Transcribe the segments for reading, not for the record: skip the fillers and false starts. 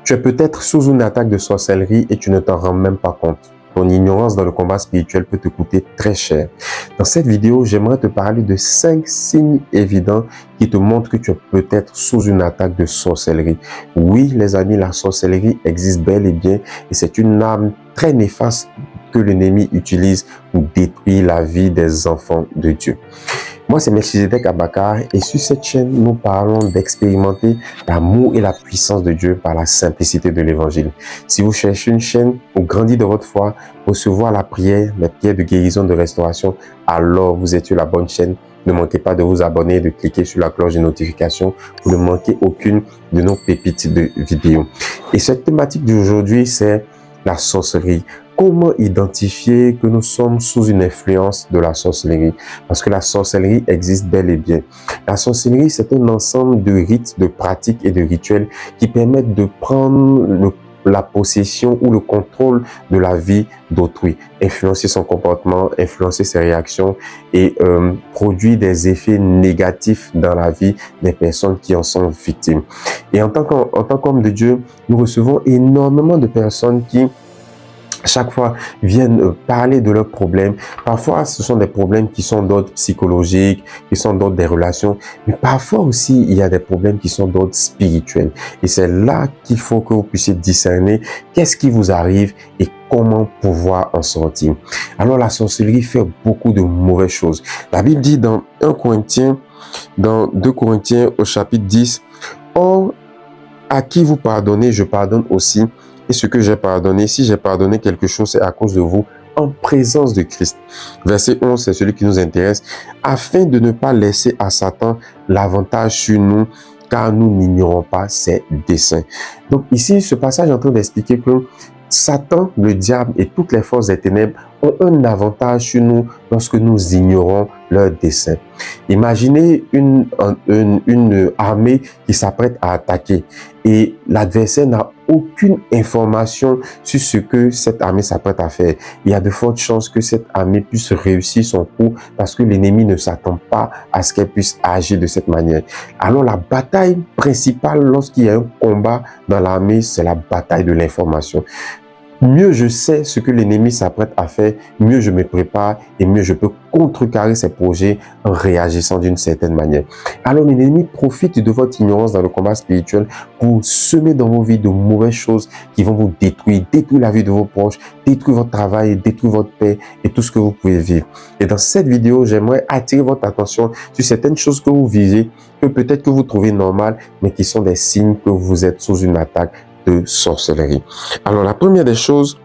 Tu es peut-être sous une attaque de sorcellerie et tu ne t'en rends même pas compte. Ton ignorance dans le combat spirituel peut te coûter très cher. Dans cette vidéo, j'aimerais te parler de 5 signes évidents qui te montrent que tu es peut-être sous une attaque de sorcellerie. Oui, les amis, la sorcellerie existe bel et bien et c'est une arme très néfaste que l'ennemi utilise pour détruire la vie des enfants de Dieu. Moi, c'est Melchizedek Abakar et sur cette chaîne, nous parlons d'expérimenter l'amour et la puissance de Dieu par la simplicité de l'évangile. Si vous cherchez une chaîne pour grandir de votre foi, recevoir la prière, les prières de guérison, de restauration, alors vous êtes sur la bonne chaîne. Ne manquez pas de vous abonner, de cliquer sur la cloche de notification pour ne manquer aucune de nos pépites de vidéos. Et cette thématique d'aujourd'hui, c'est la sorcellerie. Comment identifier que nous sommes sous une influence de la sorcellerie? Parce que la sorcellerie existe bel et bien. La sorcellerie, c'est un ensemble de rites, de pratiques et de rituels qui permettent de prendre la possession ou le contrôle de la vie d'autrui, influencer son comportement, influencer ses réactions et produire des effets négatifs dans la vie des personnes qui en sont victimes. Et en tant qu'homme de Dieu, nous recevons énormément de personnes qui chaque fois viennent parler de leurs problèmes. Parfois, ce sont des problèmes qui sont d'ordre psychologique, qui sont d'ordre des relations, mais parfois aussi, il y a des problèmes qui sont d'ordre spirituel. Et c'est là qu'il faut que vous puissiez discerner qu'est-ce qui vous arrive et comment pouvoir en sortir. Alors, la sorcellerie fait beaucoup de mauvaises choses. La Bible dit dans 2 Corinthiens au chapitre 10, « Or, à qui vous pardonnez, je pardonne aussi. Et ce que j'ai pardonné, si j'ai pardonné quelque chose, c'est à cause de vous, en présence de Christ. » Verset 11, c'est celui qui nous intéresse. « Afin de ne pas laisser à Satan l'avantage sur nous, car nous n'ignorons pas ses desseins. » Donc ici, ce passage est en train d'expliquer que Satan, le diable et toutes les forces des ténèbres ont un avantage sur nous lorsque nous ignorons leurs desseins. Imaginez une armée qui s'apprête à attaquer et l'adversaire n'a aucune information sur ce que cette armée s'apprête à faire. Il y a de fortes chances que cette armée puisse réussir son coup parce que l'ennemi ne s'attend pas à ce qu'elle puisse agir de cette manière. Alors la bataille principale lorsqu'il y a un combat dans l'armée, c'est la bataille de l'information. Mieux je sais ce que l'ennemi s'apprête à faire, mieux je me prépare et mieux je peux contrecarrer ses projets en réagissant d'une certaine manière. Alors l'ennemi profite de votre ignorance dans le combat spirituel pour semer dans vos vies de mauvaises choses qui vont vous détruire la vie de vos proches, détruire votre travail, détruire votre paix et tout ce que vous pouvez vivre. Et dans cette vidéo, j'aimerais attirer votre attention sur certaines choses que vous vivez, que peut-être que vous trouvez normales, mais qui sont des signes que vous êtes sous une attaque de sorcellerie. Alors la première des choses,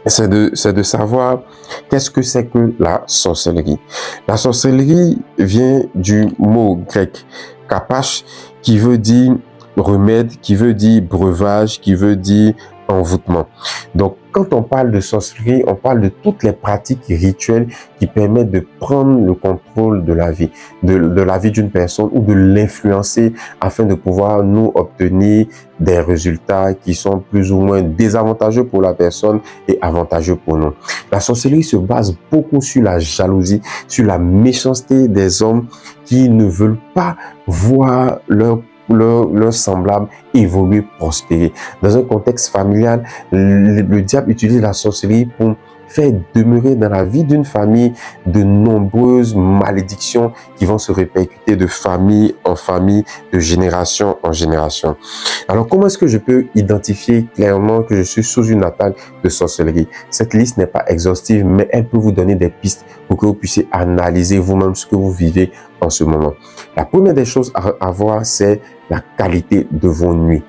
c'est de savoir qu'est-ce que c'est que la sorcellerie. La sorcellerie vient du mot grec kapash, qui veut dire remède, qui veut dire breuvage, qui veut dire envoûtement. Donc, quand on parle de sorcellerie, on parle de toutes les pratiques rituelles qui permettent de prendre le contrôle de la vie, de la vie d'une personne ou de l'influencer afin de pouvoir nous obtenir des résultats qui sont plus ou moins désavantageux pour la personne et avantageux pour nous. La sorcellerie se base beaucoup sur la jalousie, sur la méchanceté des hommes qui ne veulent pas voir leur semblable évoluer, prospérer. Dans un contexte familial, le diable utilise la sorcellerie pour faire demeurer dans la vie d'une famille de nombreuses malédictions qui vont se répercuter de famille en famille, de génération en génération. Alors, comment est-ce que je peux identifier clairement que je suis sous une attaque de sorcellerie? Cette liste n'est pas exhaustive, mais elle peut vous donner des pistes pour que vous puissiez analyser vous-même ce que vous vivez en ce moment. La première des choses à voir, c'est la qualité de vos nuits.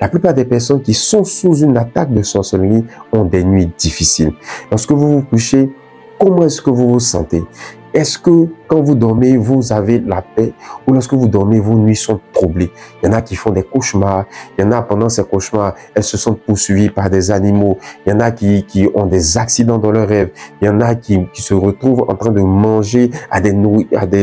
La plupart des personnes qui sont sous une attaque de sorcellerie ont des nuits difficiles. Lorsque vous vous couchez, comment est-ce que vous vous sentez? Est-ce que quand vous dormez, vous avez la paix ou lorsque vous dormez, vos nuits sont troublées? Il y en a qui font des cauchemars. Il y en a pendant ces cauchemars, elles se sont poursuivies par des animaux. Il y en a qui ont des accidents dans leurs rêves. Il y en a qui se retrouvent en train de manger à des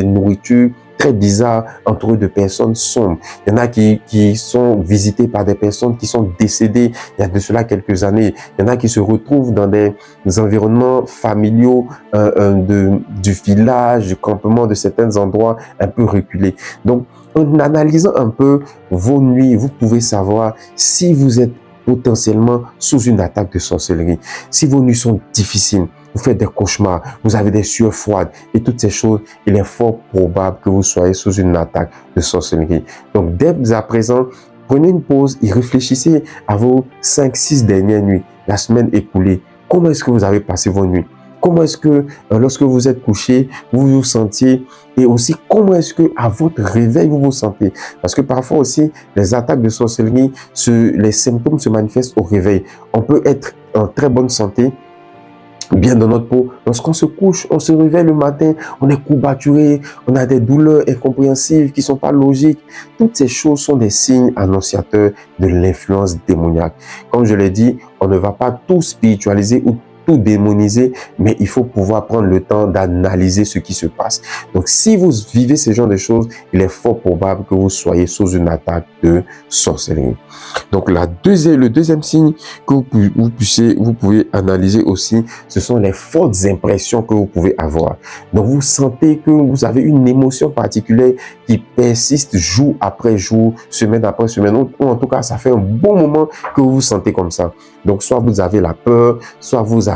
nourritures très bizarres entourées de personnes sombres. Il y en a qui sont visités par des personnes qui sont décédées il y a de cela quelques années. Il y en a qui se retrouvent dans des environnements familiaux du village, du campement, de certains endroits un peu reculés. Donc, En analysant un peu vos nuits, vous pouvez savoir si vous êtes potentiellement sous une attaque de sorcellerie. Si vos nuits sont difficiles, vous faites des cauchemars, vous avez des sueurs froides et toutes ces choses, il est fort probable que vous soyez sous une attaque de sorcellerie. Donc, dès à présent, prenez une pause et réfléchissez à vos 5-6 dernières nuits, la semaine écoulée. Comment est-ce que vous avez passé vos nuits? Comment est-ce que lorsque vous êtes couché, vous vous sentiez? Et aussi, comment est-ce que à votre réveil, vous vous sentez? Parce que parfois aussi, les attaques de sorcellerie, les symptômes se manifestent au réveil. On peut être en très bonne santé, bien dans notre peau. Lorsqu'on se couche, on se réveille le matin, on est courbaturé, on a des douleurs incompréhensibles qui ne sont pas logiques. Toutes ces choses sont des signes annonciateurs de l'influence démoniaque. Comme je l'ai dit, on ne va pas tout spiritualiser ou tout démoniser, mais il faut pouvoir prendre le temps d'analyser ce qui se passe. Donc, si vous vivez ce genre de choses, il est fort probable que vous soyez sous une attaque de sorcellerie. Donc, le deuxième signe que vous pouvez analyser aussi, ce sont les fortes impressions que vous pouvez avoir. Donc, vous sentez que vous avez une émotion particulière qui persiste jour après jour, semaine après semaine, ou en tout cas, ça fait un bon moment que vous vous sentez comme ça. Donc, soit vous avez la peur, soit vous avez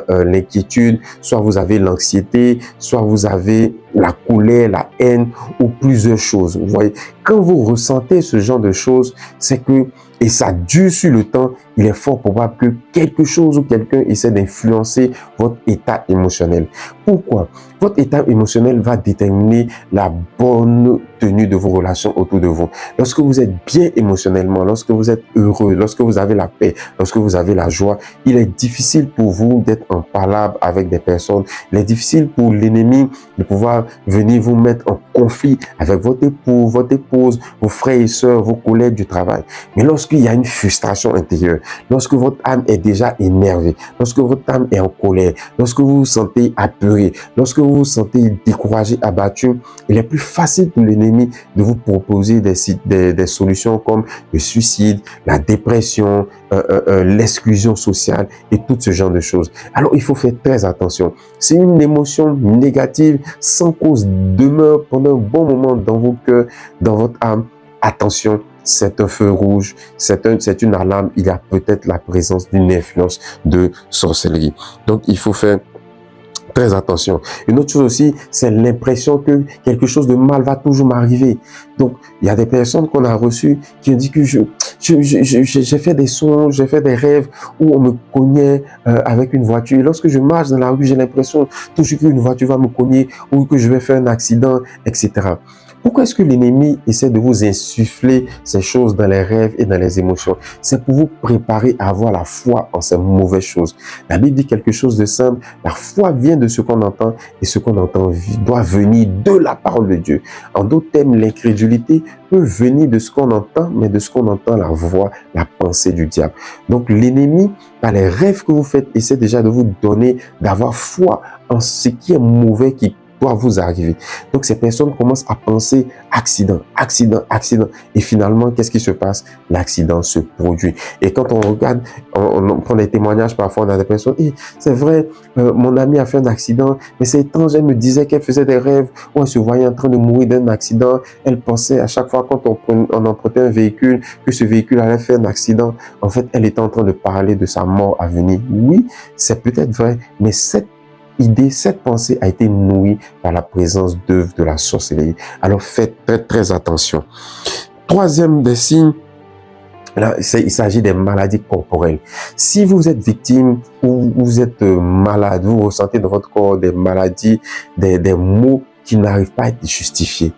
l'inquiétude, soit vous avez l'anxiété, soit vous avez la colère, la haine ou plusieurs choses. Vous voyez, quand vous ressentez ce genre de choses, c'est que, et ça dure sur le temps, il est fort probable que quelque chose ou quelqu'un essaie d'influencer votre état émotionnel. Pourquoi? Votre état émotionnel va déterminer la bonne tenue de vos relations autour de vous. Lorsque vous êtes bien émotionnellement, lorsque vous êtes heureux, lorsque vous avez la paix, lorsque vous avez la joie, il est difficile pour vous d'être en palabre avec des personnes. Il est difficile pour l'ennemi de pouvoir venir vous mettre en conflit avec votre époux, votre épouse, vos frères et sœurs, vos collègues du travail. Mais lorsqu'il y a une frustration intérieure, lorsque votre âme est déjà énervée, lorsque votre âme est en colère, lorsque vous vous sentez apeuré, lorsque vous vous sentez découragé, abattu, il est plus facile pour l'ennemi de vous proposer des solutions comme le suicide, la dépression, l'exclusion sociale et tout ce genre de choses. Alors, il faut faire très attention. Si une émotion négative sans cause demeure pendant un bon moment dans vos cœurs, dans votre âme, attention, c'est un feu rouge, c'est une alarme, il y a peut-être la présence d'une influence de sorcellerie. Donc, il faut faire très attention. Une autre chose aussi, c'est l'impression que quelque chose de mal va toujours m'arriver. Donc, il y a des personnes qu'on a reçues qui ont dit que j'ai fait des songes, j'ai fait des rêves où on me cognait avec une voiture. Et lorsque je marche dans la rue, j'ai l'impression toujours qu'une voiture va me cogner ou que je vais faire un accident, etc. Pourquoi est-ce que l'ennemi essaie de vous insuffler ces choses dans les rêves et dans les émotions? C'est pour vous préparer à avoir la foi en ces mauvaises choses. La Bible dit quelque chose de simple. La foi vient de ce qu'on entend et ce qu'on entend doit venir de la parole de Dieu. En d'autres termes, l'incrédulité peut venir de ce qu'on entend, mais de ce qu'on entend, la voix, la pensée du diable. Donc l'ennemi, par les rêves que vous faites, essaie déjà de vous donner, d'avoir foi en ce qui est mauvais, qui doit vous arriver. Donc, ces personnes commencent à penser accident, accident, accident. Et finalement, qu'est-ce qui se passe? L'accident se produit. Et quand on regarde, on prend des témoignages, parfois on a des personnes, c'est vrai, mon ami a fait un accident, mais c'est étrange, elle me disait qu'elle faisait des rêves où elle se voyait en train de mourir d'un accident. Elle pensait à chaque fois quand on empruntait un véhicule, que ce véhicule allait faire un accident. En fait, elle était en train de parler de sa mort à venir. Oui, c'est peut-être vrai, mais cette pensée a été nourrie par la présence d'œuvres de la sorcellerie. Alors faites très très attention. Troisième des signes, là, il s'agit des maladies corporelles. Si vous êtes victime ou vous êtes malade, vous ressentez dans votre corps des maladies, des maux qui n'arrivent pas à être justifiés.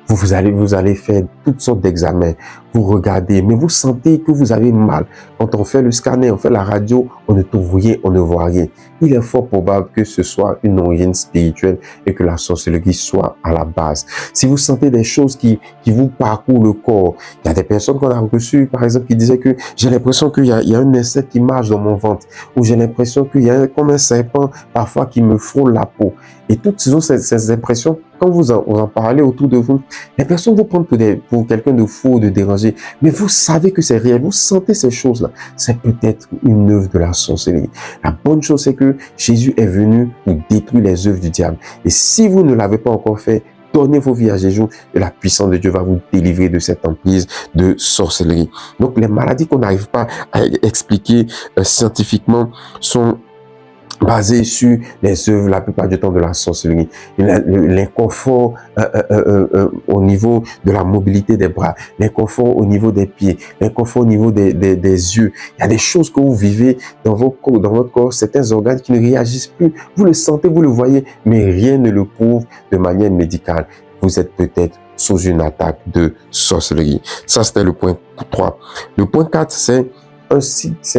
Vous allez faire toutes sortes d'examens, vous regardez, mais vous sentez que vous avez mal. Quand on fait le scanner, on fait la radio, on ne trouve rien, on ne voit rien. Il est fort probable que ce soit une origine spirituelle et que la sorcellerie soit à la base. Si vous sentez des choses qui vous parcourent le corps, il y a des personnes qu'on a reçues, par exemple, qui disaient que j'ai l'impression qu'il y a un insecte qui marche dans mon ventre, ou j'ai l'impression qu'il y a comme un serpent parfois qui me frôle la peau. Et toutes ces impressions, quand vous en parlez autour de vous, les personnes vous prennent pour quelqu'un de fou, de dérangé, mais vous savez que c'est réel, vous sentez ces choses-là. C'est peut-être une œuvre de la sorcellerie. La bonne chose, c'est que Jésus est venu pour détruire les œuvres du diable. Et si vous ne l'avez pas encore fait, donnez vos vies à Jésus et la puissance de Dieu va vous délivrer de cette emprise de sorcellerie. Donc, les maladies qu'on n'arrive pas à expliquer scientifiquement sont basé sur les œuvres la plupart du temps de la sorcellerie, l'inconfort au niveau de la mobilité des bras, l'inconfort au niveau des pieds, l'inconfort au niveau des yeux. Il y a des choses que vous vivez dans votre corps, certains organes qui ne réagissent plus. Vous le sentez, vous le voyez, mais rien ne le prouve de manière médicale. Vous êtes peut-être sous une attaque de sorcellerie. Ça, c'était le point 3. Le point 4, c'est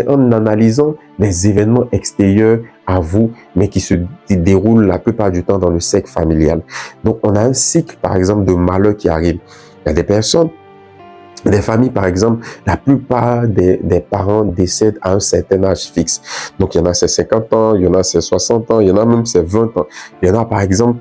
en analysant les événements extérieurs à vous, mais qui se déroulent la plupart du temps dans le cercle familial. Donc, on a un cycle, par exemple, de malheur qui arrive. Il y a des personnes, des familles, par exemple, la plupart des parents décèdent à un certain âge fixe. Donc, il y en a c'est 50 ans, il y en a c'est 60 ans, il y en a même c'est 20 ans. Il y en a, par exemple,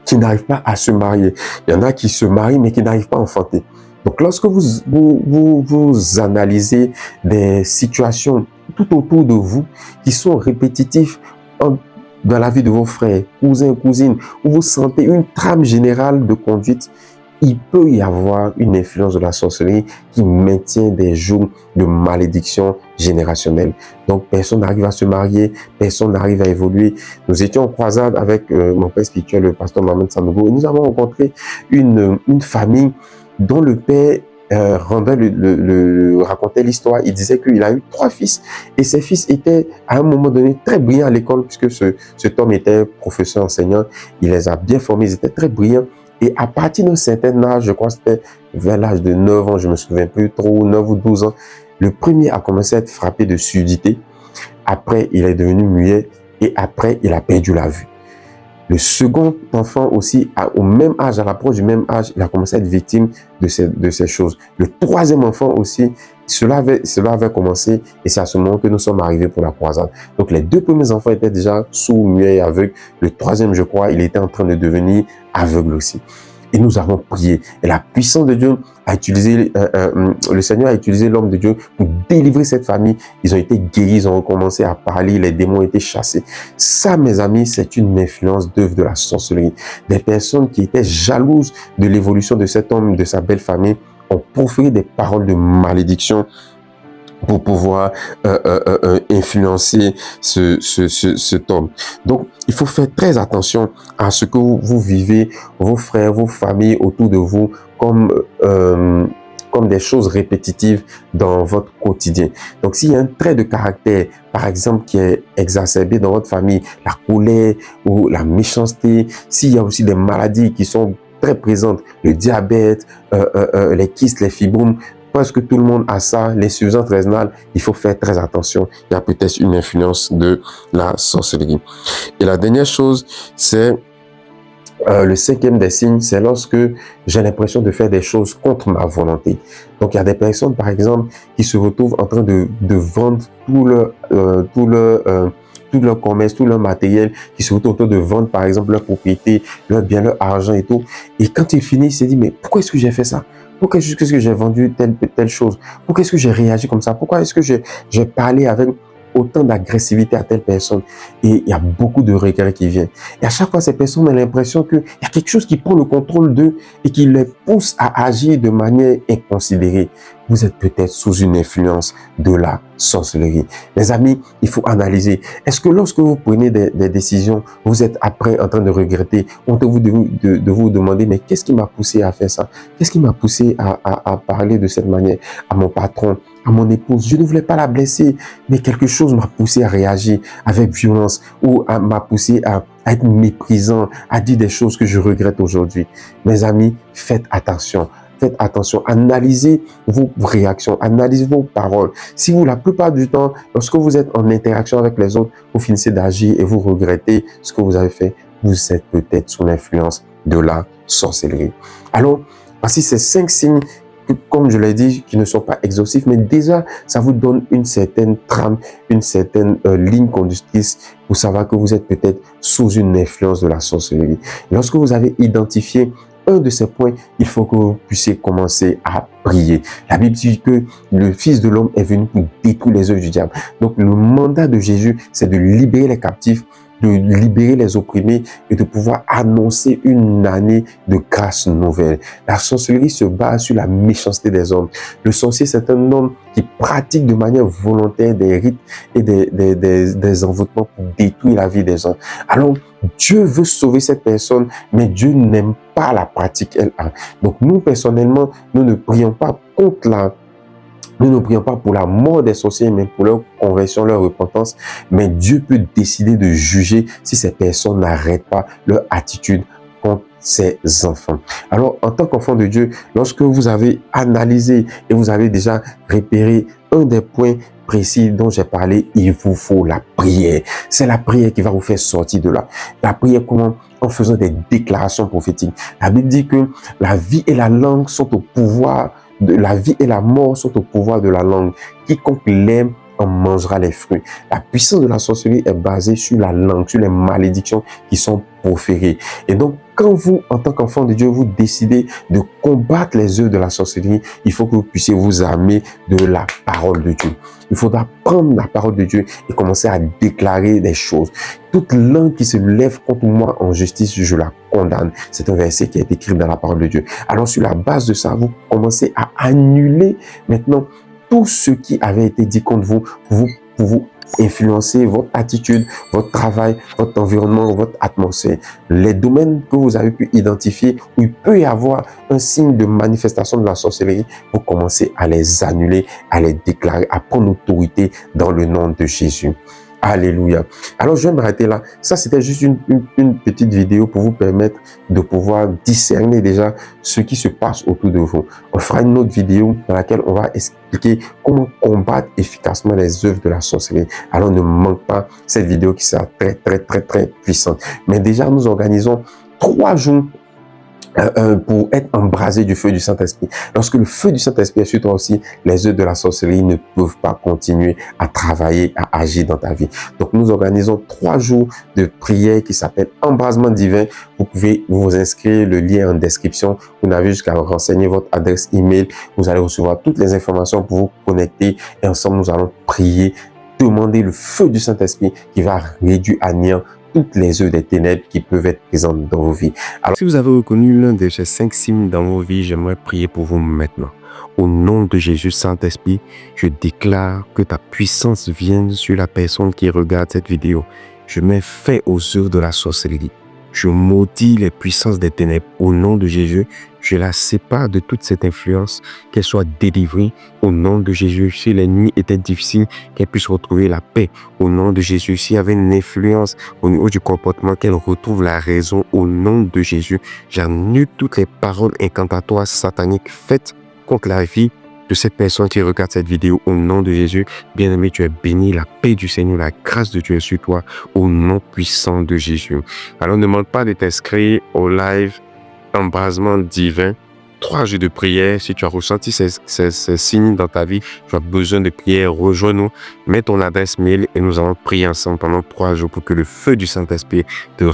qui n'arrivent pas à se marier. Il y en a qui se marient, mais qui n'arrivent pas à enfanter. Donc, lorsque vous analysez des situations tout autour de vous qui sont répétitives dans la vie de vos frères, cousins, cousines, où vous sentez une trame générale de conduite, il peut y avoir une influence de la sorcellerie qui maintient des jours de malédiction générationnelle. Donc, personne n'arrive à se marier, personne n'arrive à évoluer. Nous étions en croisade avec mon père spirituel, le pasteur Mohamed Sanogo, et nous avons rencontré une famille dont le père racontait l'histoire. Il disait qu'il a eu 3 fils et ses fils étaient à un moment donné très brillants à l'école puisque cet homme était professeur enseignant. Il les a bien formés, ils étaient très brillants. Et à partir d'un certain âge, je crois que c'était vers l'âge de 9 ans, je me souviens plus trop, 9 ou 12 ans, le premier a commencé à être frappé de surdité. Après, il est devenu muet et après, il a perdu la vue. Le second enfant aussi, au même âge, à l'approche du même âge, il a commencé à être victime de ces choses. Le troisième enfant aussi, cela avait commencé et c'est à ce moment que nous sommes arrivés pour la croisade. Donc les 2 premiers enfants étaient déjà sourds, muets et aveugles. Le troisième, je crois, il était en train de devenir aveugle aussi. Et nous avons prié. Et la puissance de Dieu a utilisé, le Seigneur a utilisé l'homme de Dieu pour délivrer cette famille. Ils ont été guéris, ils ont recommencé à parler, les démons ont été chassés. Ça, mes amis, c'est une influence d'œuvre de la sorcellerie. Des personnes qui étaient jalouses de l'évolution de cet homme, de sa belle famille, ont proféré des paroles de malédiction pour pouvoir influencer cet homme. Donc, il faut faire très attention à ce que vous vivez, vos frères, vos familles autour de vous, comme des choses répétitives dans votre quotidien. Donc, s'il y a un trait de caractère, par exemple, qui est exacerbé dans votre famille, la colère ou la méchanceté, s'il y a aussi des maladies qui sont très présentes, le diabète, les kystes, les fibromes, presque tout le monde a ça, l'insuffisance rénale, il faut faire très attention. Il y a peut-être une influence de la sorcellerie. Et la dernière chose, c'est le 5e des signes, c'est lorsque j'ai l'impression de faire des choses contre ma volonté. Donc, il y a des personnes, par exemple, qui se retrouvent en train de vendre tout leur commerce, tout leur matériel, qui se retrouvent en train de vendre, par exemple, leur propriété, leur bien, leur argent et tout. Et quand ils finissent, ils se disent, mais pourquoi est-ce que j'ai fait ça? Pourquoi est-ce que j'ai vendu telle chose? Pourquoi est-ce que j'ai réagi comme ça? Pourquoi est-ce que j'ai parlé avec autant d'agressivité à telle personne? Et il y a beaucoup de regrets qui viennent. Et à chaque fois, ces personnes ont l'impression qu'il y a quelque chose qui prend le contrôle d'eux et qui les pousse à agir de manière inconsidérée. Vous êtes peut-être sous une influence de la sorcellerie. Les amis, il faut analyser. Est-ce que lorsque vous prenez des décisions, vous êtes après en train de regretter, honte-vous de vous demander, mais qu'est-ce qui m'a poussé à faire ça? Qu'est-ce qui m'a poussé à parler de cette manière à mon patron, à mon épouse? Je ne voulais pas la blesser, mais quelque chose m'a poussé à réagir avec violence ou m'a poussé à être méprisant, à dire des choses que je regrette aujourd'hui. Mes amis, faites attention. Faites attention, analysez vos réactions, analysez vos paroles. Si vous, la plupart du temps, lorsque vous êtes en interaction avec les autres, vous finissez d'agir et vous regrettez ce que vous avez fait, vous êtes peut-être sous l'influence de la sorcellerie. Alors, voici ces 5 signes, comme je l'ai dit, qui ne sont pas exhaustifs, mais déjà, ça vous donne une certaine trame, une certaine ligne conductrice pour savoir que vous êtes peut-être sous une influence de la sorcellerie. Lorsque vous avez identifié un de ces points, il faut que vous puissiez commencer à prier. La Bible dit que le Fils de l'homme est venu pour détruire les œuvres du diable. Donc, le mandat de Jésus, c'est de libérer les captifs, de libérer les opprimés et de pouvoir annoncer une année de grâce nouvelle. La sorcellerie se base sur la méchanceté des hommes. Le sorcier, c'est un homme qui pratique de manière volontaire des rites et des envoûtements pour détruire la vie des gens. Alors, Dieu veut sauver cette personne, mais Dieu n'aime pas la pratique qu'elle a. Donc, nous, personnellement, nous ne prions pas contre nous ne prions pas pour la mort des sorciers, mais pour leur conversion, leur repentance. Mais Dieu peut décider de juger si ces personnes n'arrêtent pas leur attitude contre ses enfants. Alors, en tant qu'enfant de Dieu, lorsque vous avez analysé et vous avez déjà repéré un des points précis dont j'ai parlé, il vous faut la prière. C'est la prière qui va vous faire sortir de là. La prière, comment? En faisant des déclarations prophétiques. La Bible dit que la vie et la langue sont au pouvoir la vie et la mort sont au pouvoir de la langue. Quiconque l'aime en mangera les fruits. La puissance de la sorcellerie est basée sur la langue, sur les malédictions qui sont proférées. Et donc, quand vous, en tant qu'enfant de Dieu, vous décidez de combattre les œuvres de la sorcellerie, il faut que vous puissiez vous armer de la parole de Dieu. Il faudra prendre la parole de Dieu et commencer à déclarer des choses. Toute langue qui se lève contre moi en justice, je la condamne. C'est un verset qui est écrit dans la parole de Dieu. Alors, sur la base de ça, vous commencez à annuler maintenant tout ce qui avait été dit contre vous pour vous influencer votre attitude, votre travail, votre environnement, votre atmosphère. Les domaines que vous avez pu identifier où il peut y avoir un signe de manifestation de la sorcellerie, vous commencez à les annuler, à les déclarer, à prendre autorité dans le nom de Jésus. Alléluia. Alors, je vais m'arrêter là. Ça, c'était juste une petite vidéo pour vous permettre de pouvoir discerner déjà ce qui se passe autour de vous. On fera une autre vidéo dans laquelle on va expliquer comment combattre efficacement les œuvres de la sorcellerie. Alors, ne manque pas cette vidéo qui sera très puissante. Mais déjà, nous organisons 3 jours pour être embrasé du feu du Saint-Esprit. Lorsque le feu du Saint-Esprit est sur toi aussi, les œuvres de la sorcellerie ne peuvent pas continuer à travailler, à agir dans ta vie. Donc, nous organisons 3 jours de prière qui s'appelle Embrasement divin. Vous pouvez vous inscrire, le lien en description. Vous n'avez jusqu'à renseigner votre adresse email. Vous allez recevoir toutes les informations pour vous connecter et ensemble, nous allons prier, demander le feu du Saint-Esprit qui va réduire à néant toutes les œuvres des ténèbres qui peuvent être présentes dans vos vies. Alors, si vous avez reconnu l'un de ces 5 signes dans vos vies, j'aimerais prier pour vous maintenant. Au nom de Jésus, Saint-Esprit, je déclare que ta puissance vienne sur la personne qui regarde cette vidéo. Je mets fin aux œuvres de la sorcellerie. Je maudis les puissances des ténèbres. Au nom de Jésus, je la sépare de toute cette influence, qu'elle soit délivrée. Au nom de Jésus, si les nuits étaient difficiles, qu'elle puisse retrouver la paix. Au nom de Jésus, s'il y avait une influence au niveau du comportement, qu'elle retrouve la raison. Au nom de Jésus, j'annule toutes les paroles incantatoires sataniques faites contre la vie de cette personne qui regarde cette vidéo. Au nom de Jésus, bien-aimé, tu es béni, la paix du Seigneur, la grâce de Dieu est sur toi, au nom puissant de Jésus. Alors, ne demande pas de t'inscrire au live Embrasement divin, 3 jours de prière. Si tu as ressenti ces signes dans ta vie, tu as besoin de prière, rejoins-nous, mets ton adresse mail et nous allons prier ensemble pendant 3 jours pour que le feu du Saint-Esprit te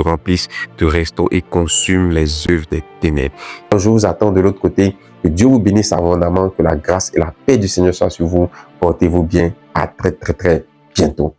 remplisse, te restaure et consume les œuvres des ténèbres. Je vous attends de l'autre côté. Que Dieu vous bénisse abondamment, que la grâce et la paix du Seigneur soient sur vous. Portez-vous bien. À très bientôt.